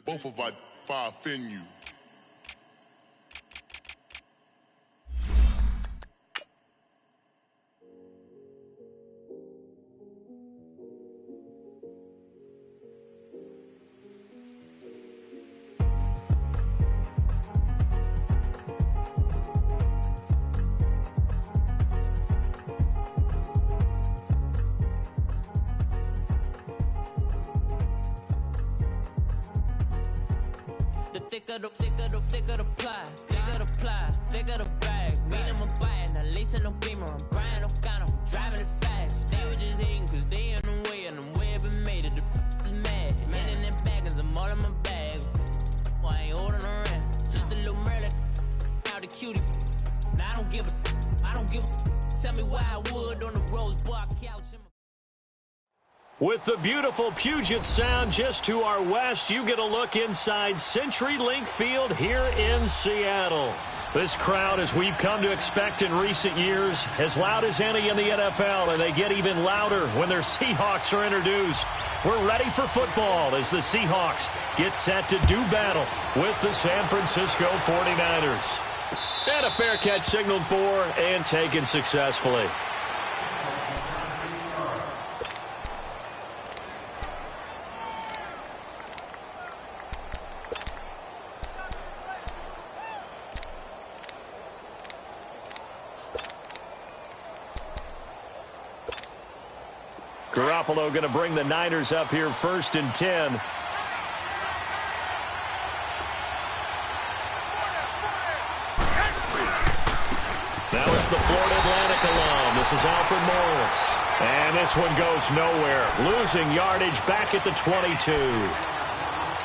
both of our offend you. Thicker the pie, thicker the bag. Meet him a bite, now lacing no beamer. I'm Brian O'Connor, I'm driving it fast. They were just hating cause they in the way, and the way I've been made it. The is mad. Man in them baggins, I'm all in my bag. Well, I ain't holding around. Just a little Merlin, out the cutie. Now I don't give a. Tell me why I would on the rose bar couch. With the beautiful Puget Sound just to our west, you get a look inside CenturyLink Field here in Seattle. This crowd, as we've come to expect in recent years, as loud as any in the NFL, and they get even louder when their Seahawks are introduced. We're ready for football as the Seahawks get set to do battle with the San Francisco 49ers. And a fair catch signaled for and taken successfully. Garoppolo going to bring the Niners up here 1st and 10. That was the Florida Atlantic alum. This is Alfred Morris. And this one goes nowhere. Losing yardage back at the 22.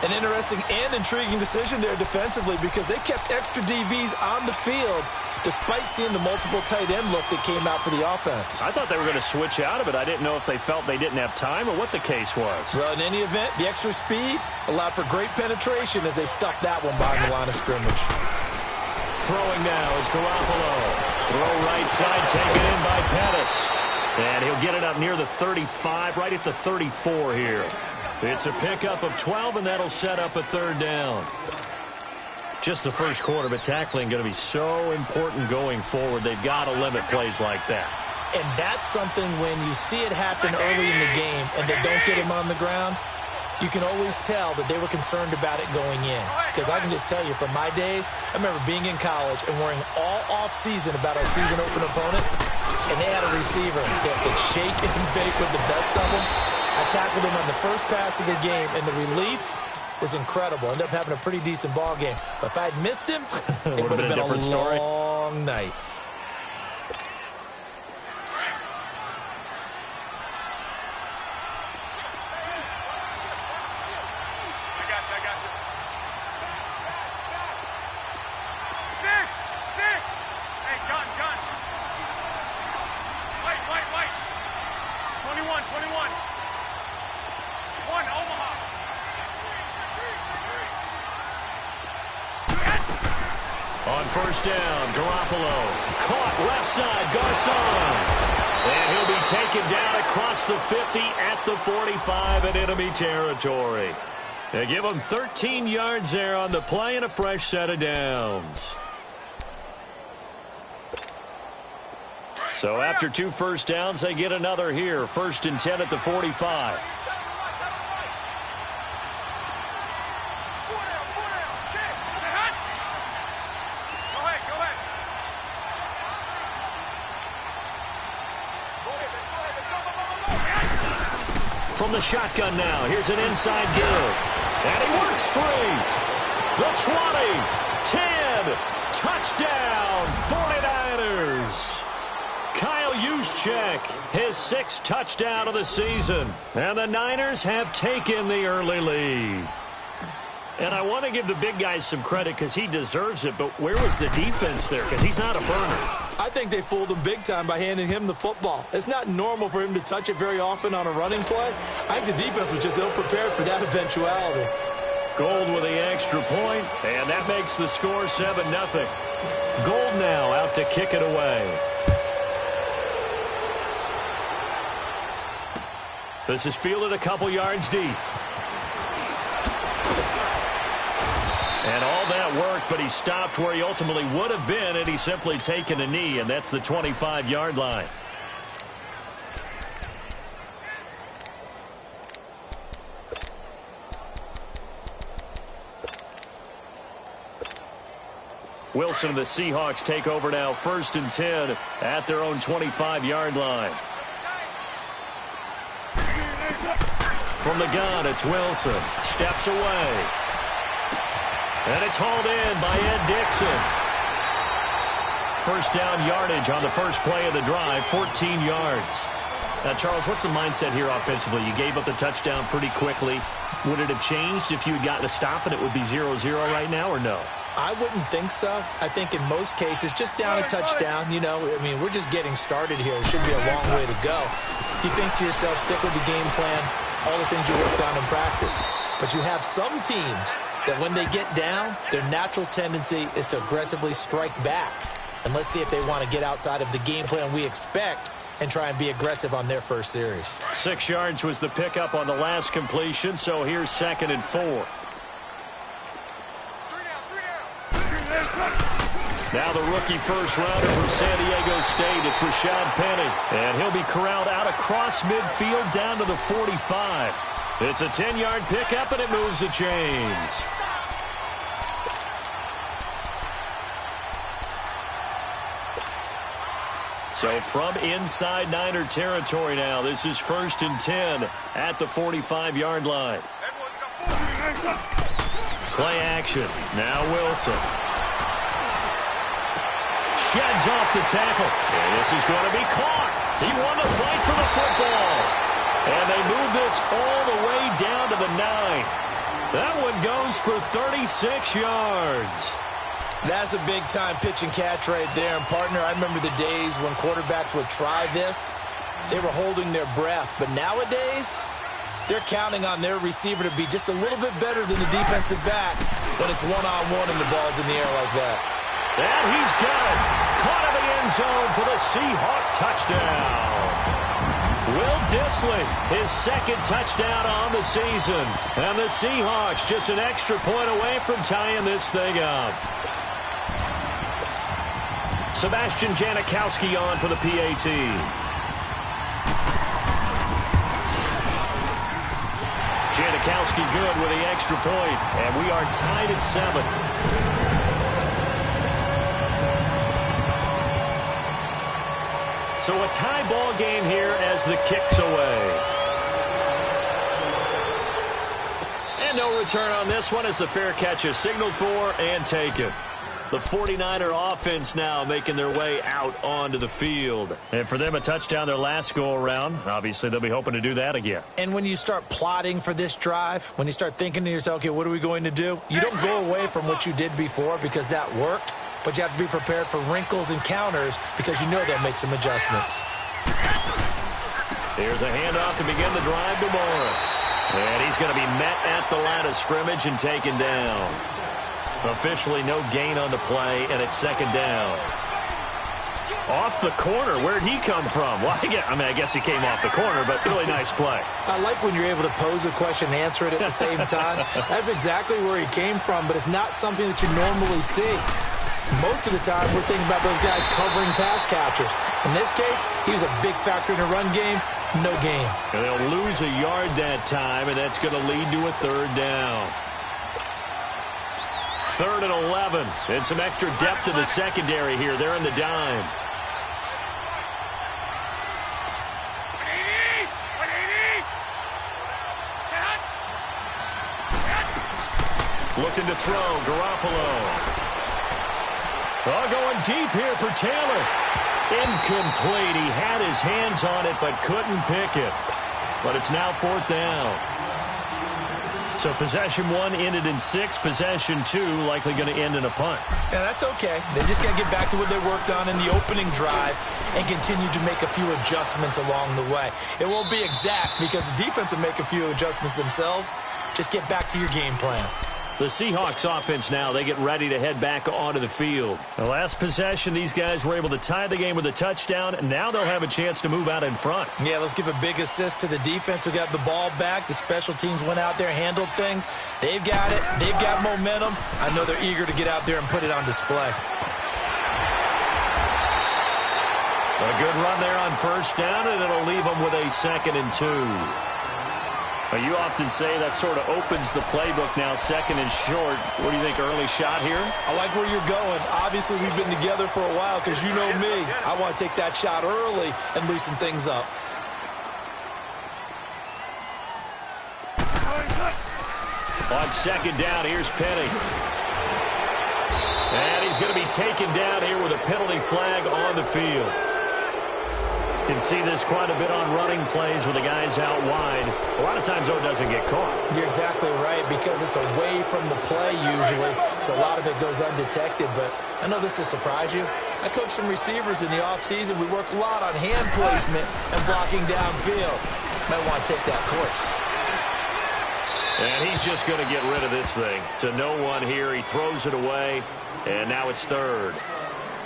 An interesting and intriguing decision there defensively because they kept extra DBs on the field despite seeing the multiple tight end look that came out for the offense. I thought they were going to switch out of it. I didn't know if they felt they didn't have time or what the case was. Well, in any event, the extra speed allowed for great penetration as they stuck that one behind the line of scrimmage. Throwing now is Garoppolo. Throw right side taken in by Pettis. And he'll get it up near the 35, right at the 34 here. It's a pickup of 12, and that'll set up a 3rd down. Just the first quarter, but tackling going to be so important going forward. They've got to limit plays like that. And that's something when you see it happen early in the game and they don't get him on the ground, you can always tell that they were concerned about it going in. Because I can just tell you from my days, I remember being in college and worrying all off-season about our season open opponent, and they had a receiver that could shake and bake with the best of them. I tackled him on the first pass of the game, and the relief was incredible. Ended up having a pretty decent ball game. But if I had missed him, it would have been a different story. Long night. On 1st down, Garoppolo caught left side, Garcon. And he'll be taken down across the 50 at the 45 in enemy territory. They give him 13 yards there on the play and a fresh set of downs. So after 2 first downs, they get another here. 1st and 10 at the 45. From the shotgun now, here's an inside good. And he works free. The 20, 10, touchdown, 49ers. Kyle Juszczyk, his 6th touchdown of the season. And the Niners have taken the early lead. And I want to give the big guy some credit because he deserves it, but where was the defense there? Because he's not a burner. I think they fooled him big time by handing him the football. It's not normal for him to touch it very often on a running play. I think the defense was just ill-prepared for that eventuality. Gold with the extra point, and that makes the score 7-0. Gold now out to kick it away. This is fielded a couple yards deep. but he stopped where he ultimately would have been, and he's simply taken a knee, and that's the 25-yard line. Wilson and the Seahawks take over now, 1st and 10 at their own 25-yard line. From the gun, it's Wilson. Steps away. And it's hauled in by Ed Dixon. First down yardage on the first play of the drive, 14 yards. Now, Charles, what's the mindset here offensively? You gave up the touchdown pretty quickly. Would it have changed if you had gotten a stop and it would be 0-0 right now, or no? I wouldn't think so. I think in most cases, just down a touchdown, we're just getting started here. It should be a long way to go. You think to yourself, stick with the game plan, all the things you worked on in practice. But you have some teams that when they get down, their natural tendency is to aggressively strike back. And let's see if they want to get outside of the game plan we expect and try and be aggressive on their first series. 6 yards was the pickup on the last completion, so here's 2nd and 4. Now the rookie first-rounder from San Diego State, it's Rashad Penny. And he'll be corralled out across midfield down to the 45. It's a 10-yard pickup, and it moves the chains. So from inside Niner territory now, this is 1st and 10 at the 45-yard line. Play action. Now Wilson. Sheds off the tackle. And this is going to be caught. He won the fight for the football. And they move this all the way down to the 9. That one goes for 36 yards. That's a big-time pitch and catch right there. And, partner, I remember the days when quarterbacks would try this. They were holding their breath. But nowadays, they're counting on their receiver to be just a little bit better than the defensive back when it's one-on-one and the ball's in the air like that. And he's got it. Caught in the end zone for the Seahawk touchdown. Will Dissly, his 2nd touchdown on the season. And the Seahawks just an extra point away from tying this thing up. Sebastian Janikowski on for the PAT. Janikowski good with the extra point. And we are tied at 7. So a tie ball game here as the kick's away. And no return on this one as the fair catch is signaled for and taken. The 49er offense now making their way out onto the field. And for them, a touchdown their last go-around. Obviously, they'll be hoping to do that again. And when you start plotting for this drive, when you start thinking to yourself, okay, what are we going to do? You don't go away from what you did before because that worked. But you have to be prepared for wrinkles and counters because you know they'll make some adjustments. Here's a handoff to begin the drive to Morris. And he's going to be met at the line of scrimmage and taken down. Officially no gain on the play, and it's 2nd down. Off the corner. Where'd he come from? Well, I guess he came off the corner, but really nice play. I like when you're able to pose a question and answer it at the same time. That's exactly where he came from, but it's not something that you normally see. Most of the time, we're thinking about those guys covering pass catchers. In this case, he was a big factor in the run game. No gain. And they'll lose a yard that time, and that's going to lead to a 3rd down. 3rd and 11. And some extra depth in the secondary here. They're in the dime. Looking to throw, Garoppolo. Going deep here for Taylor. Incomplete. He had his hands on it but couldn't pick it. But it's now 4th down. So possession 1 ended in 6. Possession 2 likely going to end in a punt. Yeah, that's okay. They just got to get back to what they worked on in the opening drive and continue to make a few adjustments along the way. It won't be exact because the defense will make a few adjustments themselves. Just get back to your game plan. The Seahawks offense now, they get ready to head back onto the field. The last possession, these guys were able to tie the game with a touchdown, and now they'll have a chance to move out in front. Yeah, let's give a big assist to the defense who got the ball back. The special teams went out there, handled things. They've got it. They've got momentum. I know they're eager to get out there and put it on display. A good run there on first down, and it'll leave them with a 2nd and 2. You often say that sort of opens the playbook now, 2nd and short. What do you think, early shot here? I like where you're going. Obviously, we've been together for a while because you know me. I want to take that shot early and loosen things up. On 2nd down, here's Penny. And he's going to be taken down here with a penalty flag on the field. You can see this quite a bit on running plays with the guys out wide. A lot of times, though, it doesn't get caught. You're exactly right, because it's away from the play usually, so a lot of it goes undetected. But I know this will surprise you. I coach some receivers in the offseason. We work a lot on hand placement and blocking downfield. Might want to take that course. And he's just going to get rid of this thing. To no one here, he throws it away, and now it's 3rd.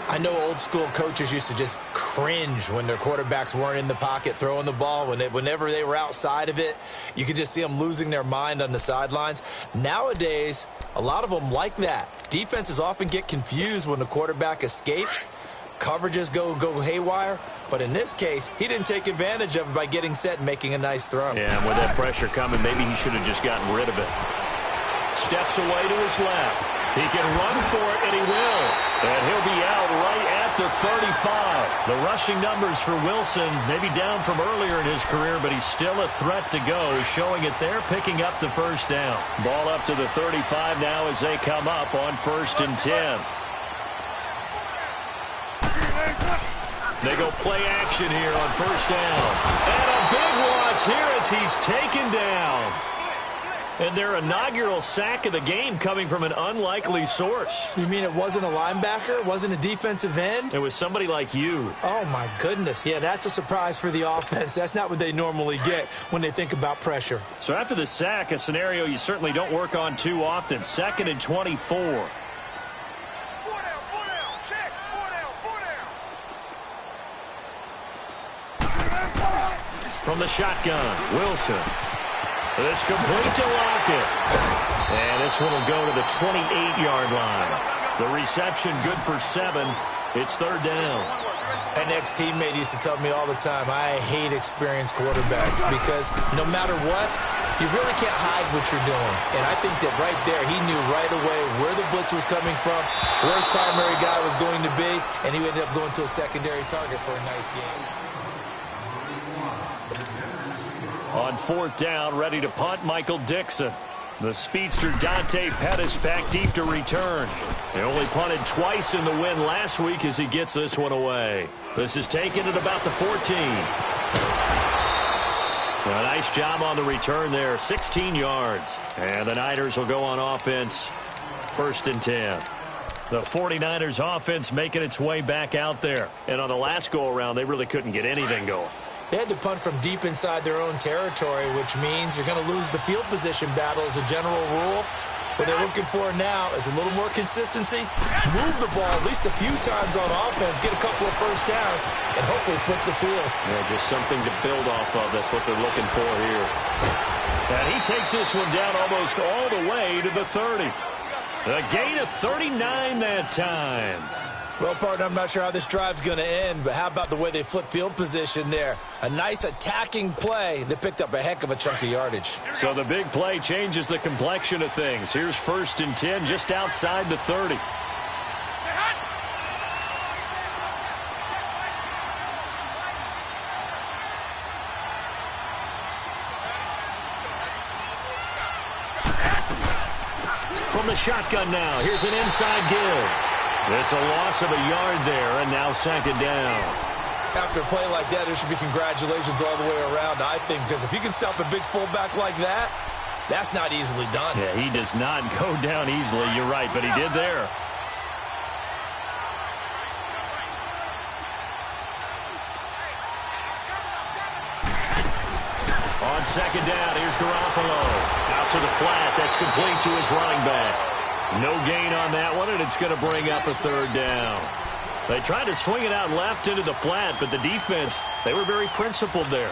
I know old school coaches used to just cringe when their quarterbacks weren't in the pocket throwing the ball. Whenever they were outside of it, you could just see them losing their mind on the sidelines. Nowadays, a lot of them like that. Defenses often get confused when the quarterback escapes. Coverages go haywire. But in this case, he didn't take advantage of it by getting set and making a nice throw. Yeah, and with that pressure coming, maybe he should have just gotten rid of it. Steps away to his left. He can run for it, and he will. And he'll be out right at the 35. The rushing numbers for Wilson, maybe down from earlier in his career, but he's still a threat to go, showing it there, picking up the first down. Ball up to the 35 now as they come up on 1st and 10. They go play action here on 1st down. And a big loss here as he's taken down. And their inaugural sack of the game coming from an unlikely source. You mean it wasn't a linebacker? It wasn't a defensive end? It was somebody like you. Oh, my goodness. Yeah, that's a surprise for the offense. That's not what they normally get when they think about pressure. So after the sack, a scenario you certainly don't work on too often. 2nd and 24. From the shotgun, Wilson. This complete to Lockett. And this one will go to the 28-yard line. The reception good for 7. It's 3rd down. An ex-teammate used to tell me all the time, I hate experienced quarterbacks because no matter what, you really can't hide what you're doing. And I think that right there, he knew right away where the blitz was coming from, where his primary guy was going to be, and he ended up going to a secondary target for a nice game. On 4th down, ready to punt, Michael Dixon. The speedster Dante Pettis back deep to return. They only punted twice in the win last week as he gets this one away. This is taken at about the 14. A nice job on the return there, 16 yards. And the Niners will go on offense, 1st and 10. The 49ers offense making its way back out there. And on the last go-around, they really couldn't get anything going. They had to punt from deep inside their own territory, which means you're going to lose the field position battle as a general rule. What they're looking for now is a little more consistency, move the ball at least a few times on offense, get a couple of first downs, and hopefully flip the field. Yeah, just something to build off of. That's what they're looking for here. And he takes this one down almost all the way to the 30. A gain of 39 that time. Well, partner, I'm not sure how this drive's going to end, but how about the way they flip field position there? A nice attacking play that picked up a heck of a chunk of yardage. So the big play changes the complexion of things. Here's 1st and 10 just outside the 30. From the shotgun now, here's an inside give. It's a loss of a yard there, and now 2nd down. After a play like that, there should be congratulations all the way around, I think, because if you can stop a big fullback like that, that's not easily done. Yeah, he does not go down easily, you're right, but he did there. On 2nd down, here's Garoppolo. Out to to the flat. That's complete to his running back. No gain on that one, and it's going to bring up a third down. They tried to swing it out left into the flat, but the defense, they were very principled there.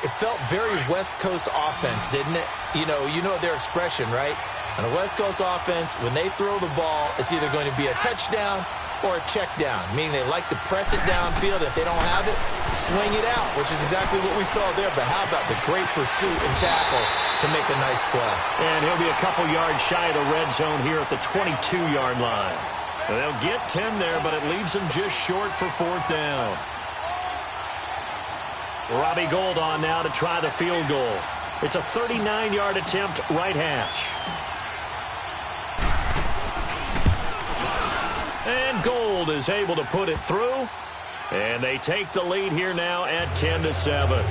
It felt very West Coast offense, didn't it? You know their expression, right? On a West Coast offense, when they throw the ball, it's either going to be a touchdown or a check down, meaning they like to press it downfield. If they don't have it, swing it out, which is exactly what we saw there. But how about the great pursuit and tackle to make a nice play? And he'll be a couple yards shy of the red zone here at the 22-yard line. They'll get 10 there, but it leaves them just short for fourth down. Robbie Gould on now to try the field goal. It's a 39-yard attempt, right hash. And Gould is able to put it through. And they take the lead here now at 10-7.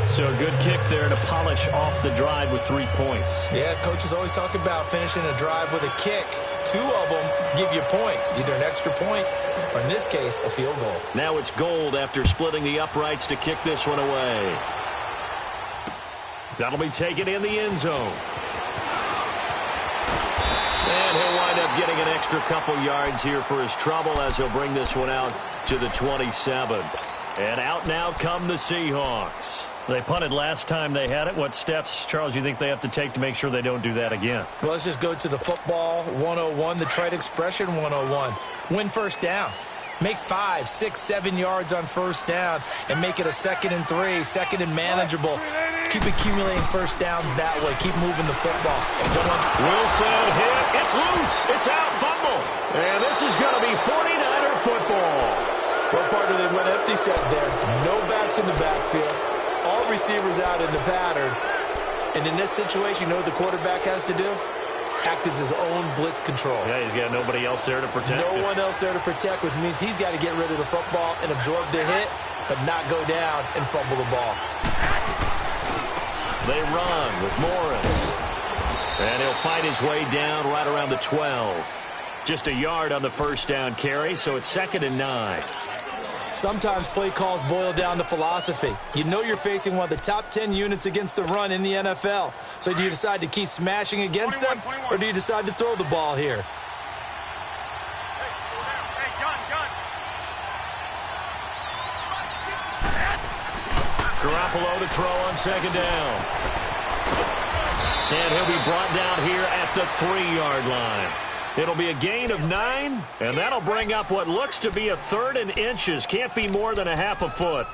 So a good kick there to polish off the drive with 3 points. Yeah, coaches always talk about finishing a drive with a kick. 2 of them give you points, either an extra point or, in this case, a field goal. Now it's Gould after splitting the uprights to kick this one away. That'll be taken in the end zone. And he'll wind up getting an extra couple yards here for his trouble as he'll bring this one out to the 27. And out now come the Seahawks. They punted last time they had it. What steps, Charles, you think they have to take to make sure they don't do that again? Well, let's just go to the football 101, the trite expression 101. Win first down. Make 5, 6, 7 yards on first down and make it a 2nd and 3, 2nd and manageable. Keep accumulating first downs that way. Keep moving the football. Wilson hit. It's loose. It's out. Fumble. And this is going to be 49er football. Well, partner, they went empty set there. No backs in the backfield. All receivers out in the pattern. And in this situation, you know what the quarterback has to do? Act as his own blitz control. Yeah, he's got nobody else there to protect him. No one else there to protect, which means he's got to get rid of the football and absorb the hit, but not go down and fumble the ball. They run with Morris. And he'll fight his way down right around the 12. Just a yard on the first down carry, so it's 2nd and 9. Sometimes play calls boil down to philosophy. You know you're facing one of the top 10 units against the run in the NFL. So do you decide to keep smashing against them, or do you decide to throw the ball here? Garoppolo to throw on 2nd down. And he'll be brought down here at the 3-yard line. It'll be a gain of 9, and that'll bring up what looks to be a 3rd and inches. Can't be more than a half a foot.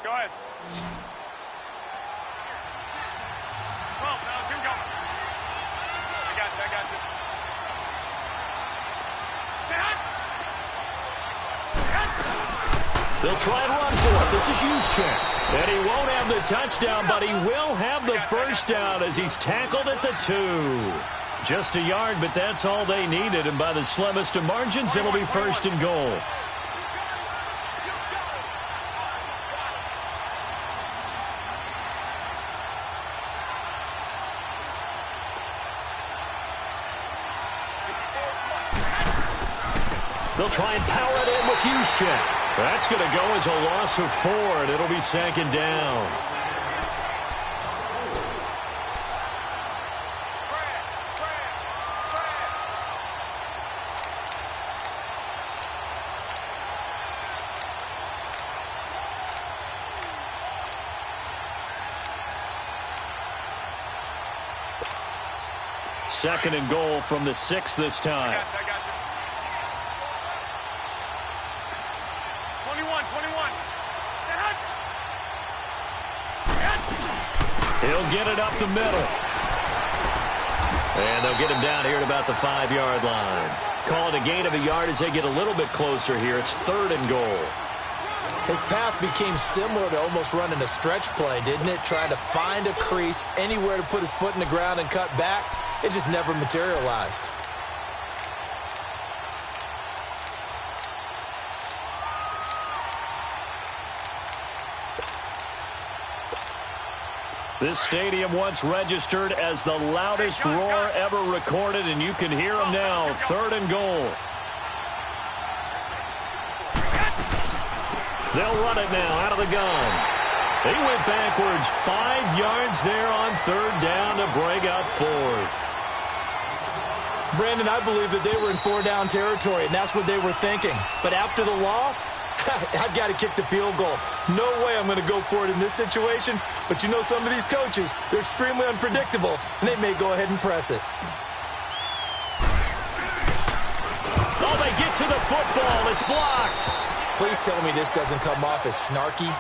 Go ahead. Come on, fellas, here we go. I got you. They'll try and run for it. This is Juszczyk. And he won't have the touchdown, but he will have the first down as he's tackled at the 2. Just a yard, but that's all they needed. And by the slimmest of margins, it'll be 1st and goal. They'll try and power it in with Juszczyk. That's going to go as a loss of 4, and it'll be 2nd down. Second and goal from the 6 this time. I got you. 21. He'll get it up the middle. And they'll get him down here at about the 5-yard line. Call it a gain of a yard as they get a little bit closer here. It's 3rd and goal. His path became similar to almost running a stretch play, didn't it? Trying to find a crease, anywhere to put his foot in the ground and cut back. It just never materialized. This stadium once registered as the loudest roar ever recorded, and you can hear them now. 3rd and goal. They'll run it now out of the gun. They went backwards 5 yards there on 3rd down to break out 4th. Brandon, I believe that they were in 4-down territory, and that's what they were thinking. But after the loss, I've got to kick the field goal. No way I'm going to go for it in this situation. But you know some of these coaches, they're extremely unpredictable, and they may go ahead and press it. Oh, they get to the football. It's blocked. Please tell me this doesn't come off as snarky.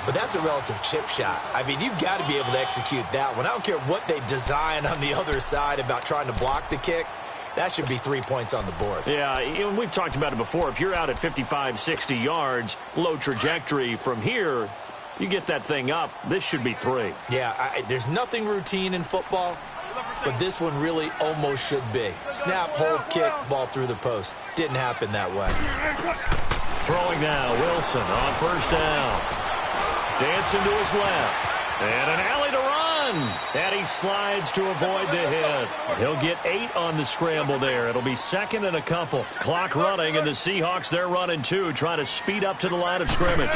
But that's a relative chip shot. I mean, you've got to be able to execute that one. I don't care what they design on the other side about trying to block the kick. That should be 3 points on the board. Yeah, we've talked about it before. If you're out at 55, 60 yards, low trajectory from here, you get that thing up, this should be 3. Yeah, there's nothing routine in football, but this one really almost should be. Snap, hold, kick, ball through the post. Didn't happen that way. Throwing now, Wilson on 1st down. Dancing to his left. And an alley to run. And he slides to avoid the hit. He'll get 8 on the scramble there. It'll be 2nd and a couple. Clock running, and the Seahawks, they're running 2, trying to speed up to the line of scrimmage.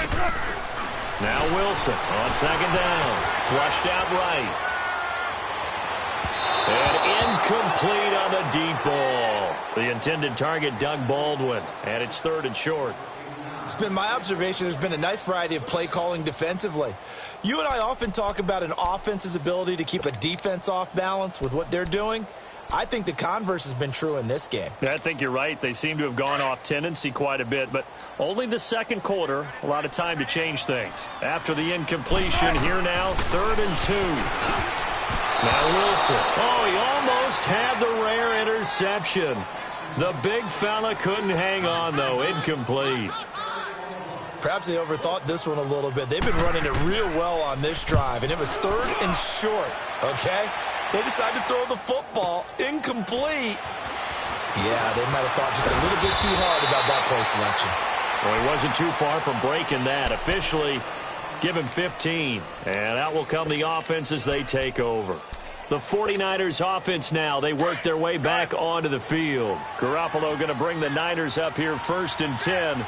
Now Wilson on 2nd down. Flushed out right. And incomplete on the deep ball. The intended target, Doug Baldwin. And it's 3rd and short. It's been my observation there's been a nice variety of play calling defensively. You and I often talk about an offense's ability to keep a defense off balance with what they're doing. I think the converse has been true in this game. I think you're right. They seem to have gone off tendency quite a bit, but only the 2nd quarter, a lot of time to change things. After the incompletion, here now, 3rd and 2. Now Wilson. Oh, he almost had the rare interception. The big fella couldn't hang on, though. Incomplete. Perhaps they overthought this one a little bit. They've been running it real well on this drive, and it was 3rd and short, okay? They decided to throw the football incomplete. Yeah, they might have thought just a little bit too hard about that play selection. Well, he wasn't too far from breaking that. Officially, give him 15, and out will come the offense as they take over. The 49ers offense now, they work their way back onto the field. Garoppolo going to bring the Niners up here 1st and 10. 21.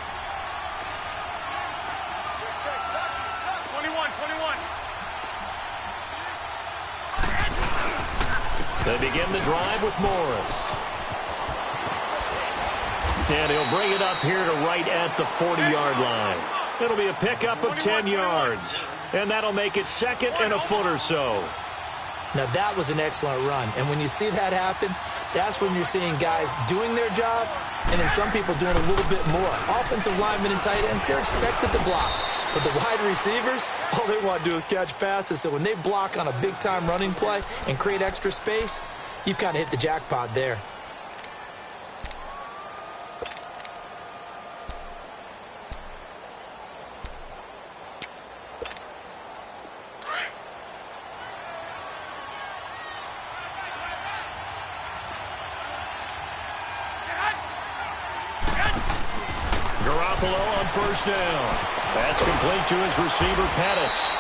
They begin the drive with Morris. And he'll bring it up here to right at the 40-yard line. It'll be a pickup of 10 yards. And that'll make it 2nd and a foot or so. Now, that was an excellent run. And when you see that happen, that's when you're seeing guys doing their job and then some people doing a little bit more. Offensive linemen and tight ends, they're expected to block. But the wide receivers, all they want to do is catch passes. So when they block on a big-time running play and create extra space, you've kind of hit the jackpot there. Garoppolo on 1st down. That's complete to his receiver, Pettis.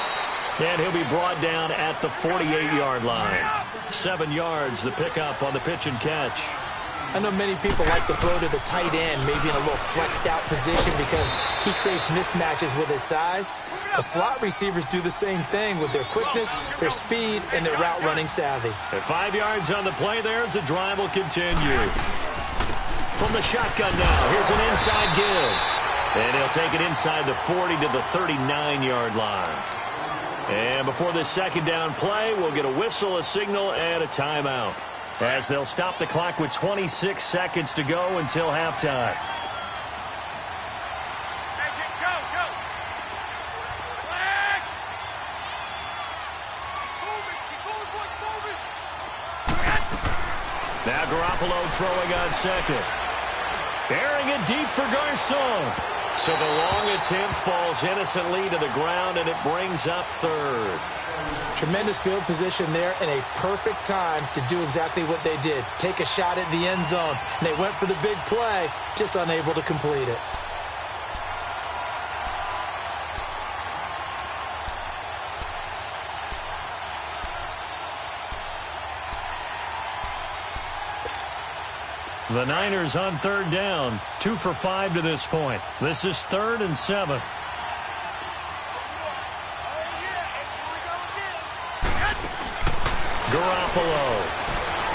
And he'll be brought down at the 48-yard line. 7 yards, the pickup on the pitch and catch. I know many people like to throw to the tight end, maybe in a little flexed out position because he creates mismatches with his size. The slot receivers do the same thing with their quickness, their speed, and their route running savvy. At 5 yards on the play there as the drive will continue. From the shotgun now, here's an inside give. And he'll take it inside the 40 to the 39-yard line. And before this 2nd down play, we'll get a whistle, a signal, and a timeout, as they'll stop the clock with 26 seconds to go until halftime. Go. Flag. Move it, Now Garoppolo throwing on 2nd. Airing it deep for Garcon. So the long attempt falls innocently to the ground, and it brings up 3rd. Tremendous field position there and a perfect time to do exactly what they did. Take a shot at the end zone. And they went for the big play, just unable to complete it. The Niners on third down, 2 for 5 to this point. This is 3rd and 7. Garoppolo.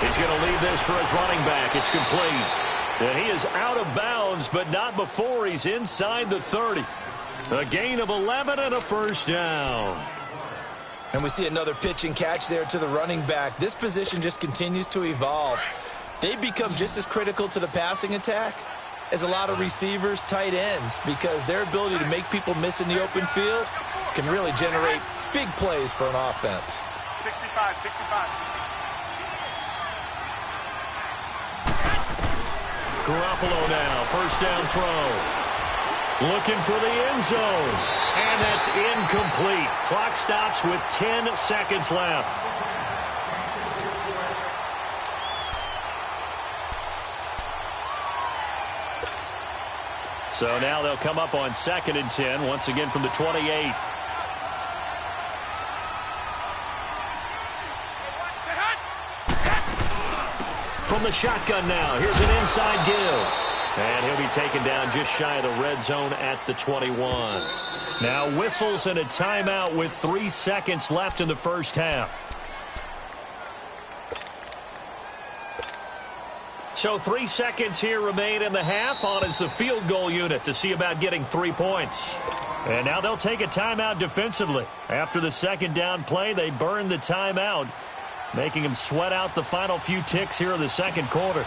He's going to lead this for his running back. It's complete. And he is out of bounds, but not before he's inside the 30. A gain of 11 and a first down. And we see another pitch and catch there to the running back. This position just continues to evolve. They become just as critical to the passing attack as a lot of receivers, tight ends, because their ability to make people miss in the open field can really generate big plays for an offense. 65. Garoppolo now, first down throw. Looking for the end zone. And that's incomplete. Clock stops with 10 seconds left. So now they'll come up on 2nd and 10, once again from the 28. From the shotgun now, here's an inside give. And he'll be taken down just shy of the red zone at the 21. Now whistles and a timeout with 3 seconds left in the first half. So 3 seconds here remain in the half. On is the field goal unit to see about getting 3 points. And now they'll take a timeout defensively. After the second down play, they burn the timeout, making them sweat out the final few ticks here in the second quarter.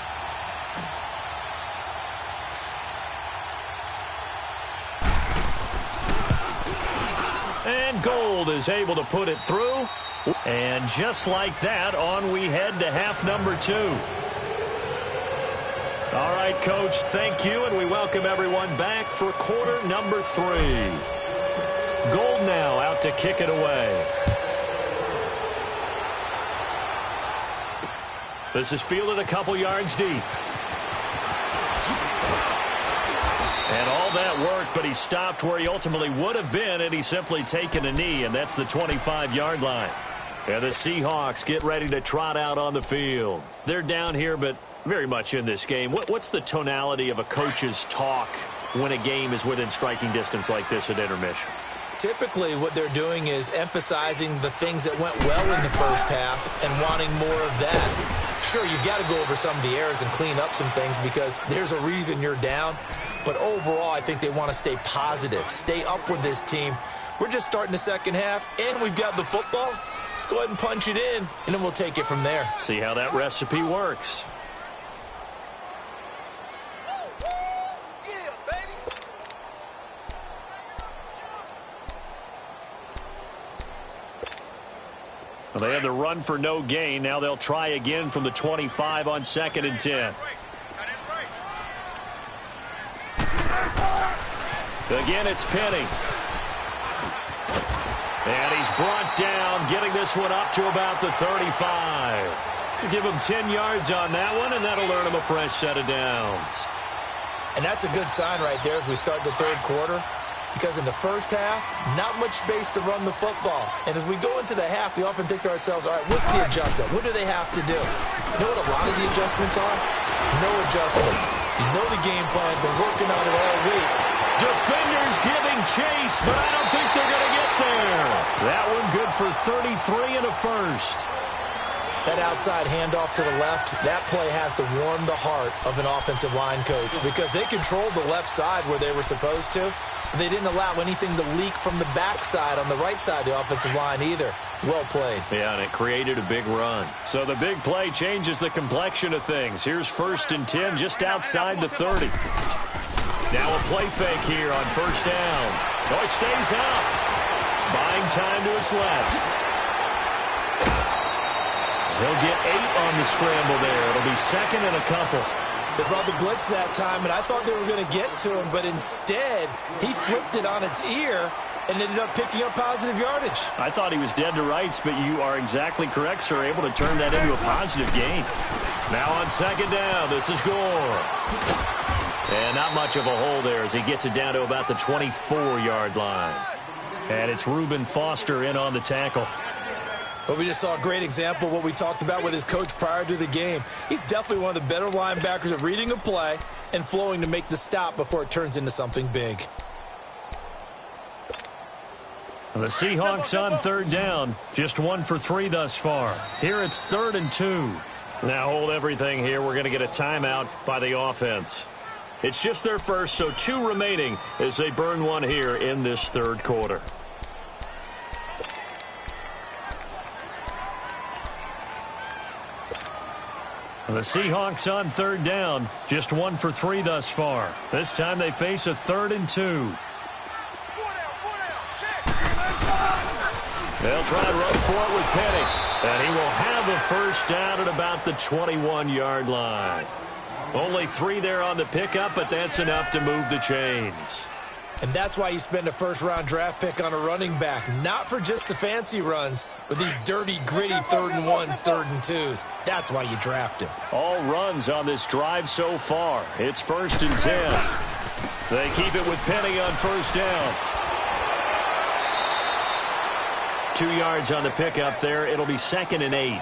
And Gold is able to put it through. And just like that, on we head to half number 2. All right, Coach, thank you, and we welcome everyone back for quarter number 3. Gold now out to kick it away. This is fielded a couple yards deep. And all that work, but he stopped where he ultimately would have been, and he's simply taken a knee, and that's the 25-yard line. And the Seahawks get ready to trot out on the field. They're down here, but very much in this game. What's the tonality of a coach's talk when a game is within striking distance like this at intermission? Typically, what they're doing is emphasizing the things that went well in the first half and wanting more of that. Sure, you've got to go over some of the errors and clean up some things because there's a reason you're down. But overall, I think they want to stay positive, stay up with this team. We're just starting the second half, and we've got the football. Let's go ahead and punch it in, and then we'll take it from there. See how that recipe works. Well, they had the run for no gain. Now they'll try again from the 25 on 2nd and 10. Again, it's Penny. And he's brought down, getting this one up to about the 35. Give him 10 yards on that one, and that'll earn him a fresh set of downs. And that's a good sign right there as we start the third quarter. Because in the first half, not much space to run the football. And as we go into the half, we often think to ourselves, all right, what's the adjustment? What do they have to do? You know what a lot of the adjustments are? No adjustments. You know the game plan. Been working on it all week. Defenders giving chase, but I don't think they're going to get there. That one good for 33 and a first. That outside handoff to the left, that play has to warm the heart of an offensive line coach because they controlled the left side where they were supposed to. But they didn't allow anything to leak from the backside on the right side of the offensive line either. Well played. Yeah, and it created a big run. So the big play changes the complexion of things. Here's 1st and 10 just outside the 30. Now a play fake here on first down. Oh, he stays out. Buying time to his left. He'll get 8 on the scramble there. It'll be 2nd and a couple. They brought the blitz that time, and I thought they were going to get to him, but instead, he flipped it on its ear and ended up picking up positive yardage. I thought he was dead to rights, but you are exactly correct, sir, able to turn that into a positive gain. Now on 2nd down, this is Gore. And not much of a hole there as he gets it down to about the 24-yard line. And it's Reuben Foster in on the tackle. Well, we just saw a great example of what we talked about with his coach prior to the game. He's definitely one of the better linebackers at reading a play and flowing to make the stop before it turns into something big. The Seahawks on third down. Just 1 for 3 thus far. Here it's 3rd and 2. Now hold everything here. We're going to get a timeout by the offense. It's just their first, so 2 remaining as they burn one here in this third quarter. The Seahawks on third down. Just 1 for 3 thus far. This time they face a 3rd and 2. They'll try and run for it with Penny. And he will have a first down at about the 21-yard line. Only 3 there on the pickup, but that's enough to move the chains. And that's why you spend a first-round draft pick on a running back. Not for just the fancy runs, but these dirty, gritty 3rd and 1s, 3rd and 2s. That's why you draft him. All runs on this drive so far. It's 1st and 10. They keep it with Penny on first down. 2 yards on the pickup there. It'll be 2nd and 8.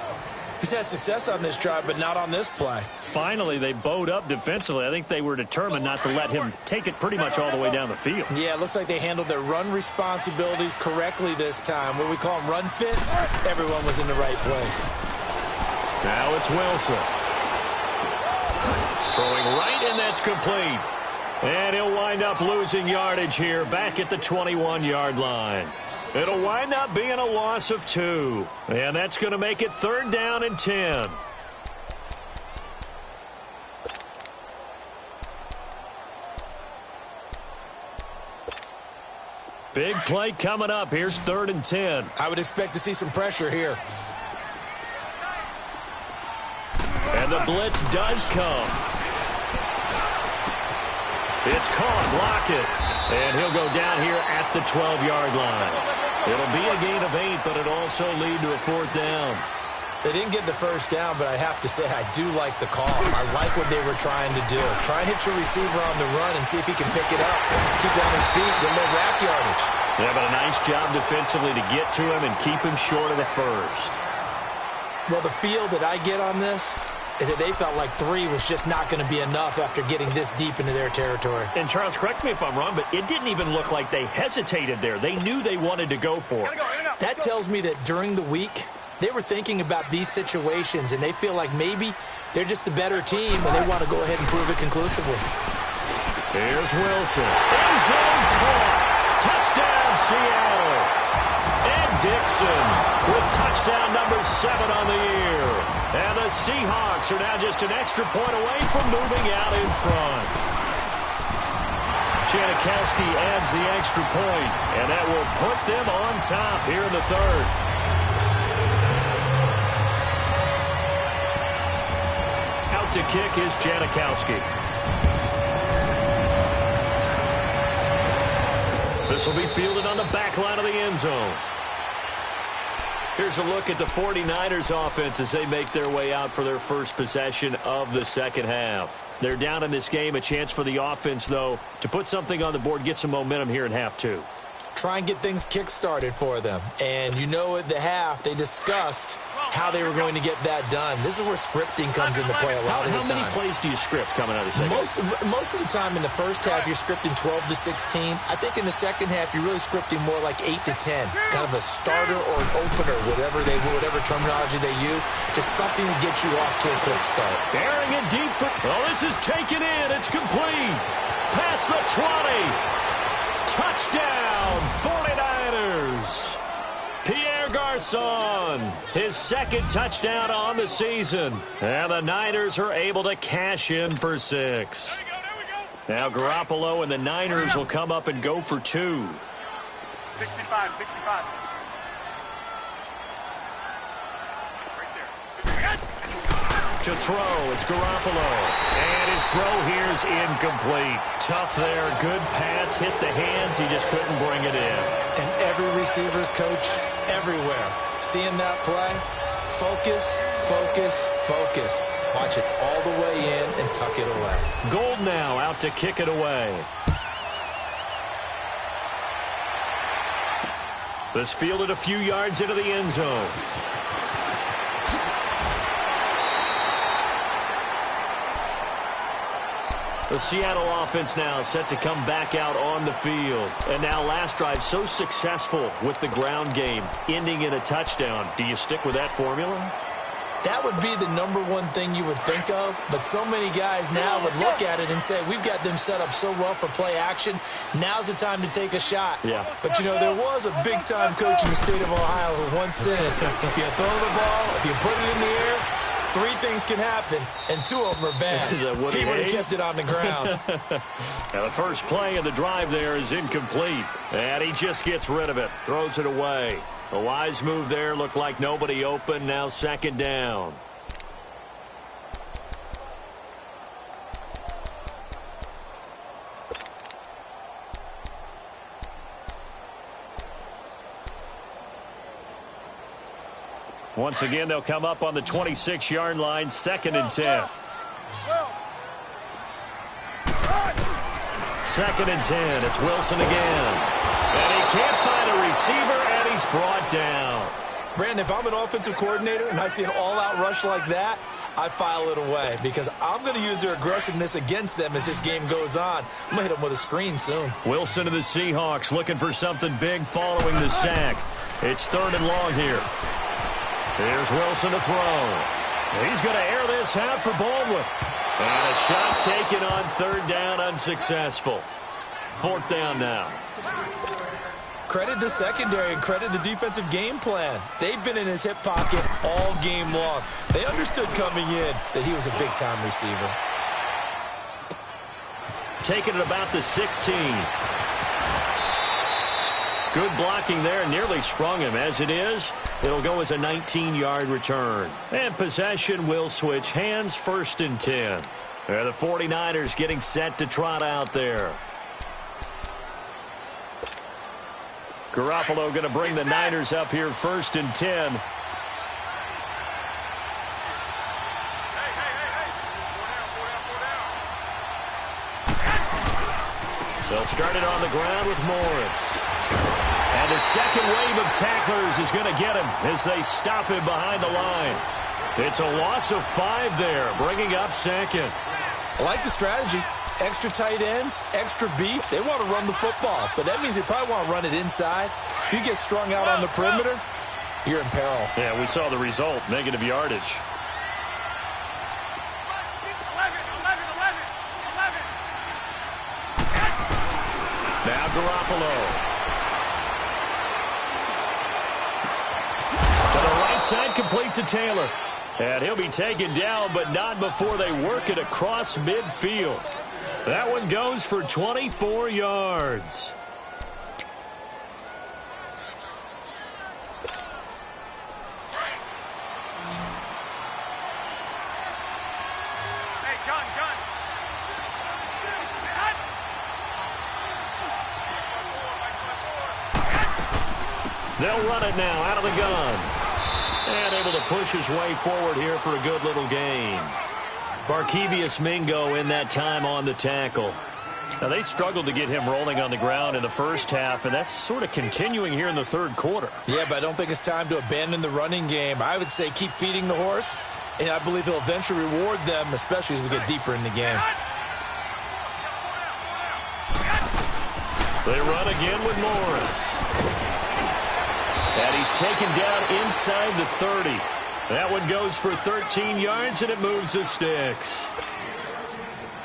He's had success on this drive, but not on this play. Finally, they bowed up defensively. I think they were determined not to let him take it pretty much all the way down the field. Yeah, it looks like they handled their run responsibilities correctly this time. What we call them run fits, everyone was in the right place. Now it's Wilson. Throwing right, and that's complete. And he'll wind up losing yardage here back at the 21-yard line. It'll wind up being a loss of 2. And that's going to make it 3rd down and 10. Big play coming up. Here's 3rd and 10. I would expect to see some pressure here. And the blitz does come. It's caught. Lockett. And he'll go down here at the 12-yard line. It'll be a gain of 8, but it'll also lead to a 4th down. They didn't get the first down, but I have to say I do like the call. I like what they were trying to do. Try and hit your receiver on the run and see if he can pick it up. Keep it on his feet, get a little rack yardage. Yeah, but a nice job defensively to get to him and keep him short of the first. Well, the feel that I get on this is that they felt like 3 was just not going to be enough after getting this deep into their territory. And Charles, correct me if I'm wrong, but it didn't even look like they hesitated there. They knew they wanted to go for it. That tells me that during the week, they were thinking about these situations, and they feel like maybe they're just the better team, and they want to go ahead and prove it conclusively. Here's Wilson. End zone caught. Touchdown, Seattle. And Dixon with touchdown number 7 on the year. And the Seahawks are now just an extra point away from moving out in front. Janikowski adds the extra point, and that will put them on top here in the 3rd. Out to kick is Janikowski. This will be fielded on the back line of the end zone. Here's a look at the 49ers offense as they make their way out for their first possession of the second half. They're down in this game. A chance for the offense, though, to put something on the board, get some momentum here in half 2. Try and get things kick-started for them. And you know at the half, they discussed how they were going to get that done. This is where scripting comes into play a lot of the time. How many plays do you script coming out of the second? Most of the time in the first half, you're scripting 12 to 16. I think in the second half, you're really scripting more like 8 to 10. Kind of a starter or an opener, whatever terminology they use. Just something to get you off to a quick start. Airing it deep for... Oh, this is taken in. It's complete. Past the 20. Touchdown, 49ers. Pierre Garçon, his 2nd touchdown on the season. And the Niners are able to cash in for 6. Now Garoppolo and the Niners will come up and go for 2. 65. To throw, it's Garoppolo. And his throw here is incomplete. Tough there, good pass, hit the hands, he just couldn't bring it in. And every receiver's coach, everywhere, seeing that play, focus, focus, focus. Watch it all the way in and tuck it away. Gold now out to kick it away. This fielded a few yards into the end zone. The Seattle offense now set to come back out on the field. And now last drive so successful with the ground game, ending in a touchdown. Do you stick with that formula? That would be the number one thing you would think of, but so many guys now would look at it and say, we've got them set up so well for play action. Now's the time to take a shot. Yeah. But, you know, there was a big-time coach in the state of Ohio who once said, if you throw the ball, if you put it in the air, 3 things can happen, and 2 of them are bad. Is that what he would have hates? kept it on the ground. Now the first play of the drive there is incomplete. And he just gets rid of it, throws it away. A wise move there, looked like nobody open, now second down. Once again, they'll come up on the 26-yard line, 2nd and 10. 2nd and 10. It's Wilson again. And he can't find a receiver, and he's brought down. Brandon, if I'm an offensive coordinator and I see an all-out rush like that, I file it away because I'm going to use their aggressiveness against them as this game goes on. I'm going to hit them with a screen soon. Wilson of the Seahawks looking for something big following the sack. It's 3rd and long here. Here's Wilson to throw. He's going to air this out for Baldwin. And a shot taken on 3rd down, unsuccessful. 4th down now. Credit the secondary and credit the defensive game plan. They've been in his hip pocket all game long. They understood coming in that he was a big-time receiver. Taking it about the 16. Good blocking there, nearly sprung him. As it is, it'll go as a 19-yard return. And possession will switch hands, 1st and 10. The 49ers getting set to trot out there. Garoppolo going to bring the Niners up here, 1st and 10. They'll start it on the ground with Morris. And the second wave of tacklers is going to get him as they stop him behind the line. It's a loss of 5 there, bringing up 2nd. I like the strategy. Extra tight ends, extra beef. They want to run the football, but that means they probably want to run it inside. If you get strung out on the perimeter, you're in peril. Yeah, we saw the result, negative yardage. 11. Now Garoppolo. To the right side, complete to Taylor. And he'll be taken down, but not before they work it across midfield. That one goes for 24 yards. Hey, gun. They'll run it now out of the gun. And able to push his way forward here for a good little gain. Barkevious Mingo in that time on the tackle. Now, they struggled to get him rolling on the ground in the first half, and that's sort of continuing here in the 3rd quarter. Yeah, but I don't think it's time to abandon the running game. I would say keep feeding the horse, and I believe he'll eventually reward them, especially as we get deeper in the game. They run again with Morris. And he's taken down inside the 30. That one goes for 13 yards, and it moves the sticks.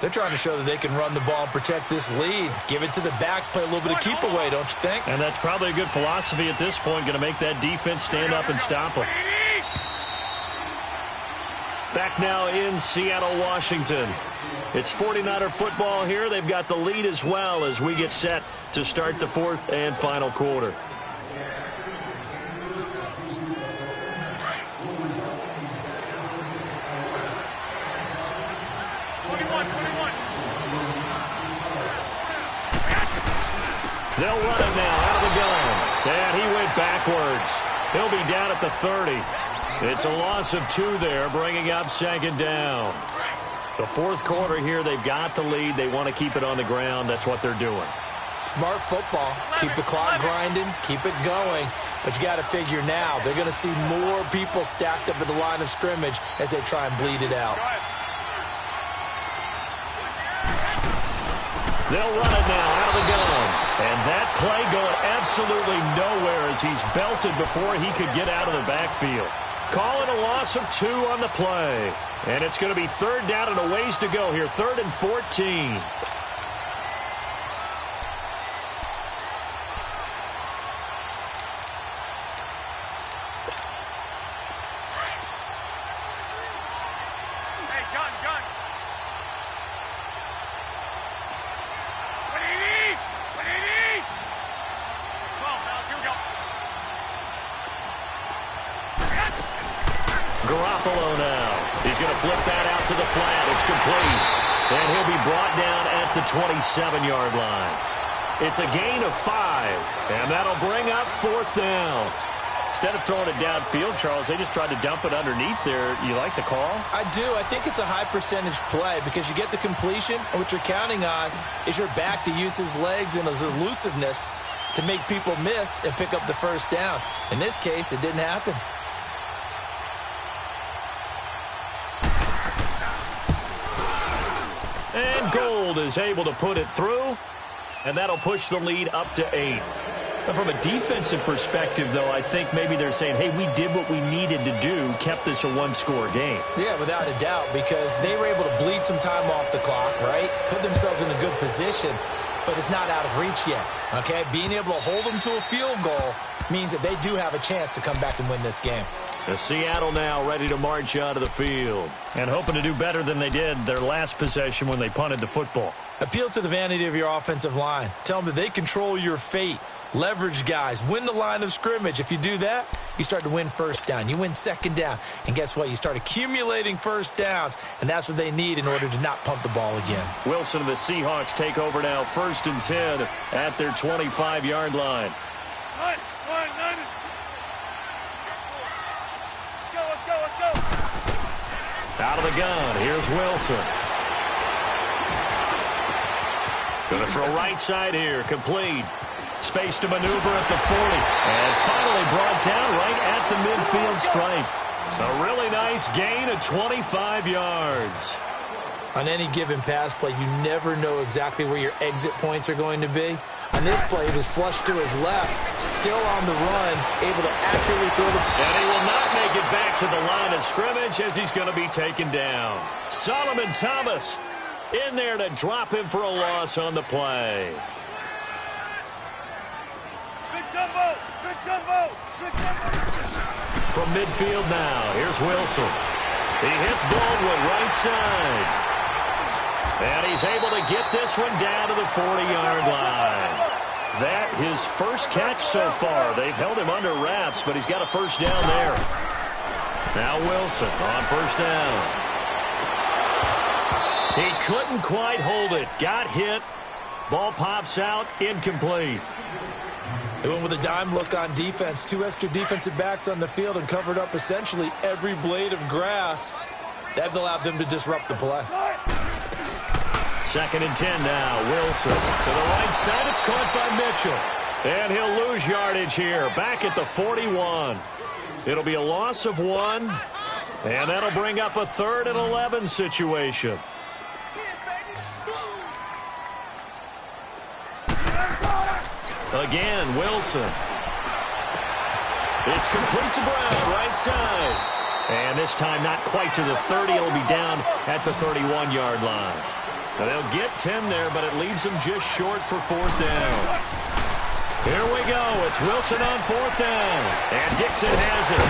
They're trying to show that they can run the ball and protect this lead. Give it to the backs, play a little bit of keep away, don't you think? And that's probably a good philosophy at this point, going to make that defense stand up and stop them. Back now in Seattle, Washington. It's 49er football here. They've got the lead as well as we get set to start the 4th and final quarter. They'll run it now out of the gun. And he went backwards. He'll be down at the 30. It's a loss of 2 there, bringing up 2nd down. The 4th quarter here, they've got the lead. They want to keep it on the ground. That's what they're doing. Smart football. Keep the clock grinding. Keep it going. But you got to figure now, they're going to see more people stacked up at the line of scrimmage as they try and bleed it out. They'll run it now out of the gun. And that play going absolutely nowhere as he's belted before he could get out of the backfield. Call it a loss of 2 on the play. And it's going to be 3rd down and a ways to go here. 3rd and 14. Garoppolo now. He's going to flip that out to the flat. It's complete. And he'll be brought down at the 27-yard line. It's a gain of 5. And that'll bring up 4th down. Instead of throwing it downfield, Charles, they just tried to dump it underneath there. You like the call? I do. I think it's a high-percentage play because you get the completion, and what you're counting on is your back to use his legs and his elusiveness to make people miss and pick up the 1st down. In this case, it didn't happen. And Gold is able to put it through, and that'll push the lead up to 8. And from a defensive perspective, though, I think maybe they're saying, hey, we did what we needed to do, kept this a 1-score game. Yeah, without a doubt, because they were able to bleed some time off the clock, right? Put themselves in a good position, but it's not out of reach yet, okay? Being able to hold them to a field goal means that they do have a chance to come back and win this game. The Seattle now ready to march onto the field and hoping to do better than they did their last possession when they punted the football. Appeal to the vanity of your offensive line. Tell them that they control your fate. Leverage guys. Win the line of scrimmage. If you do that, you start to win 1st down. You win 2nd down. And guess what? You start accumulating 1st downs, and that's what they need in order to not punt the ball again. Wilson and the Seahawks take over now 1st and 10 at their 25-yard line. Out of the gun, here's Wilson. Going to throw right side here, complete. Space to maneuver at the 40. And finally brought down right at the midfield stripe. A really nice gain of 25 yards. On any given pass play, you never know exactly where your exit points are going to be. On this play, it was flushed to his left, still on the run, able to accurately throw the... And he will not make it back to the line of scrimmage as he's going to be taken down. Solomon Thomas in there to drop him for a loss on the play. Big jumbo! Big jumbo! Big jumbo! From midfield now, here's Wilson. He hits Baldwin right side. And he's able to get this one down to the 40-yard line. That his first catch so far. They've held him under wraps, but he's got a 1st down there. Now Wilson on 1st down. He couldn't quite hold it. Got hit. Ball pops out. Incomplete. They went with a dime look on defense. 2 extra defensive backs on the field and covered up essentially every blade of grass. That allowed them to disrupt the play. 2nd and 10 now. Wilson to the right side. It's caught by Mitchell. And he'll lose yardage here. Back at the 41. It'll be a loss of 1. And that'll bring up a 3rd and 11 situation. Again, Wilson. It's complete to Brown, right side. And this time not quite to the 30. It'll be down at the 31-yard line. Now they'll get 10 there, but it leaves them just short for 4th down. Here we go. It's Wilson on 4th down. And Dixon has it.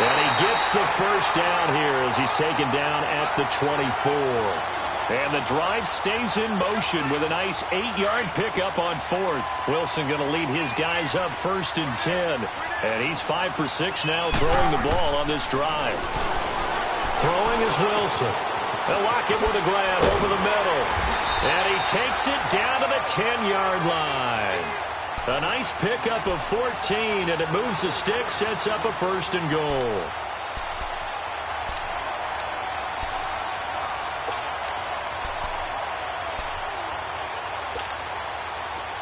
And he gets the 1st down here as he's taken down at the 24. And the drive stays in motion with a nice 8-yard pickup on 4th. Wilson going to lead his guys up 1st and 10. And he's 5 for 6 now throwing the ball on this drive. Throwing is Wilson. They'll lock it with a grab over the middle. And he takes it down to the 10-yard line. A nice pickup of 14, and it moves the stick, sets up a 1st and goal.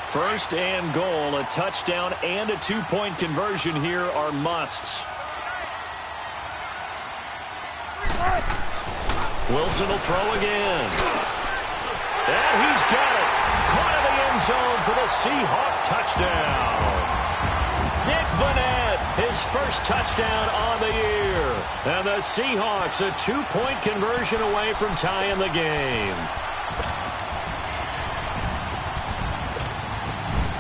First and goal, a touchdown and a 2-point conversion here are musts. Wilson will throw again. And he's got it. Caught in the end zone for the Seahawk touchdown. Nick Vanette, his first touchdown on the year. And the Seahawks a 2-point conversion away from tying the game.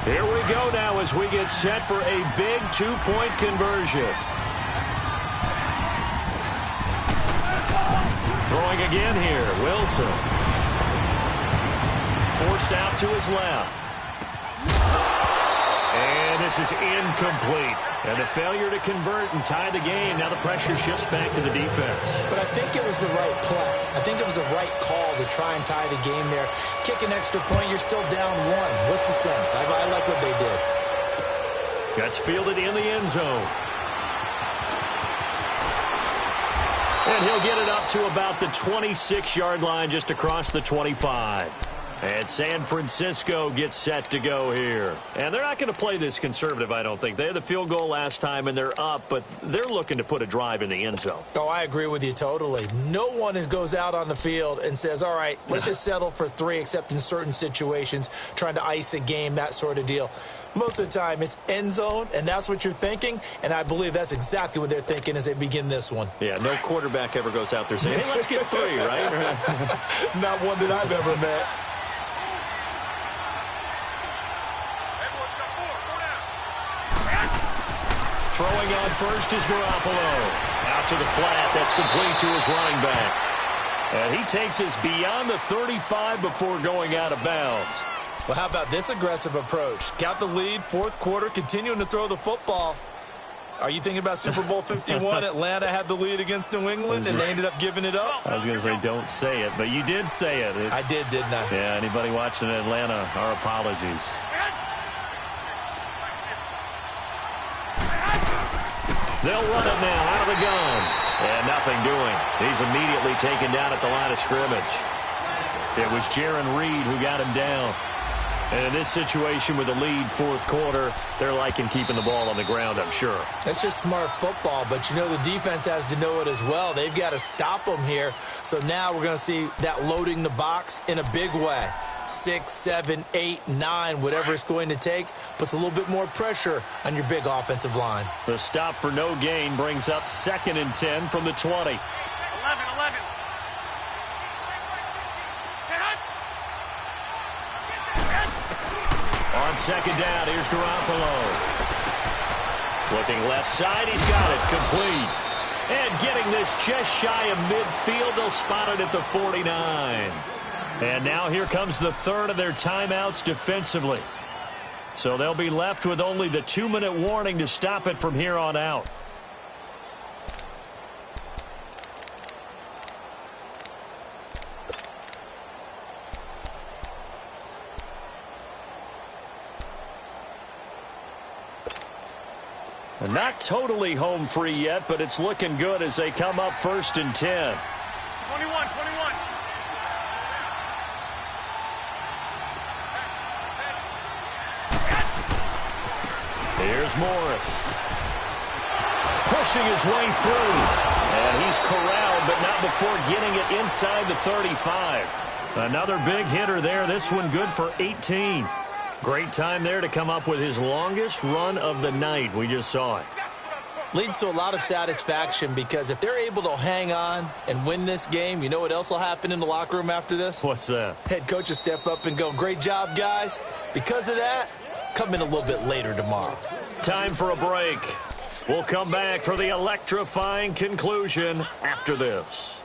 Here we go now as we get set for a big 2-point conversion. Throwing again here, Wilson. Forced out to his left. And this is incomplete. And a failure to convert and tie the game. Now the pressure shifts back to the defense. But I think it was the right play. I think it was the right call to try and tie the game there. Kick an extra point, you're still down 1. What's the sense? I like what they did. That's fielded in the end zone. And he'll get it up to about the 26-yard line, just across the 25. And San Francisco gets set to go here. And they're not going to play this conservative, I don't think. They had the field goal last time, and they're up, but they're looking to put a drive in the end zone. Oh, I agree with you totally. No one goes out on the field and says, all right, let's just settle for 3, except in certain situations, trying to ice a game, that sort of deal. Most of the time, it's end zone, and that's what you're thinking, and I believe that's exactly what they're thinking as they begin this one. Yeah, no quarterback ever goes out there saying, hey, let's get 3, right? Not one that I've ever met. Throwing on first is Garoppolo. Out to the flat. That's complete to his running back. And he takes us beyond the 35 before going out of bounds. Well, how about this aggressive approach? Got the lead, fourth quarter, continuing to throw the football. Are you thinking about Super Bowl 51? Atlanta had the lead against New England, and they ended up giving it up? I was going to say don't say it, but you did say it. I did, didn't I? Yeah, anybody watching Atlanta, our apologies. They'll run it now out of the gun. And nothing doing. He's immediately taken down at the line of scrimmage. It was Jaron Reed who got him down. And in this situation with the lead fourth quarter, they're liking keeping the ball on the ground, I'm sure. That's just smart football, but you know the defense has to know it as well. They've got to stop them here. So now we're going to see that loading the box in a big way. 6, 7, 8, 9, whatever it's going to take, puts a little bit more pressure on your big offensive line. The stop for no gain brings up 2nd and 10 from the 20. 11. On 2nd down, here's Garoppolo. Looking left side, he's got it complete. And getting this just shy of midfield, they'll spot it at the 49. And now here comes the third of their timeouts defensively. So they'll be left with only the 2-minute warning to stop it from here on out. Not totally home free yet, but it's looking good as they come up 1st and 10. 21. Here's Morris. Pushing his way through. And he's corralled, but not before getting it inside the 35. Another big hitter there. This one good for 18. Great time there to come up with his longest run of the night. We just saw it. Leads to a lot of satisfaction because if they're able to hang on and win this game, you know what else will happen in the locker room after this? What's that? Head coach will step up and go, great job, guys. Because of that, come in a little bit later tomorrow. Time for a break. We'll come back for the electrifying conclusion after this.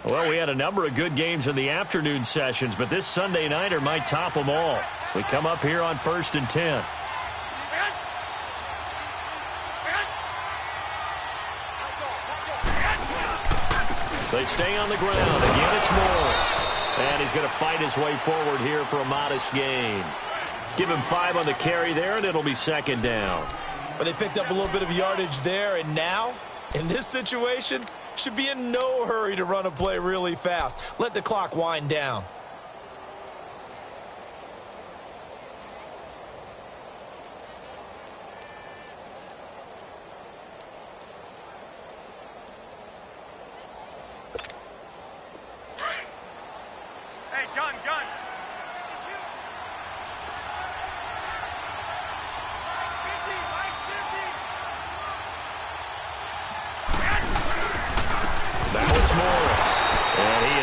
Well, we had a number of good games in the afternoon sessions, but this Sunday nighter might top them all. So we come up here on 1st and 10. They stay on the ground. Again, it's Morris. And he's going to fight his way forward here for a modest gain. Give him 5 on the carry there, and it'll be 2nd down. But they picked up a little bit of yardage there, and now, in this situation, should be in no hurry to run a play really fast. Let the clock wind down.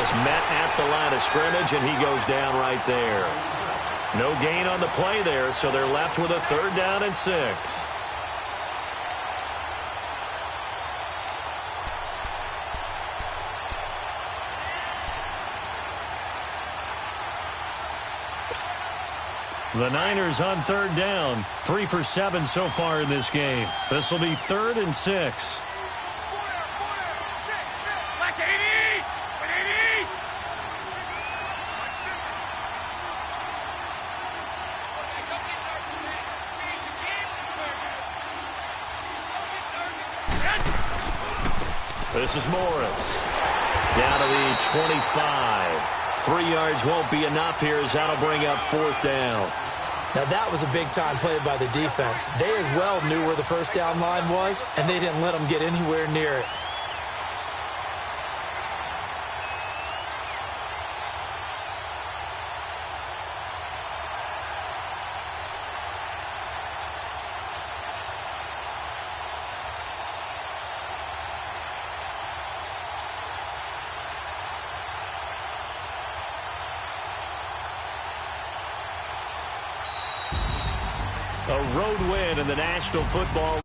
just met at the line of scrimmage, and he goes down right there. No gain on the play there, so they're left with a 3rd down and 6. The Niners on 3rd down. 3 for 7 so far in this game. This will be 3rd and 6. This is Morris. Down to the 25. 3 yards won't be enough here as that'll bring up 4th down. Now, that was a big-time play by the defense. They as well knew where the first down line was, and they didn't let them get anywhere near it. A road win in the National Football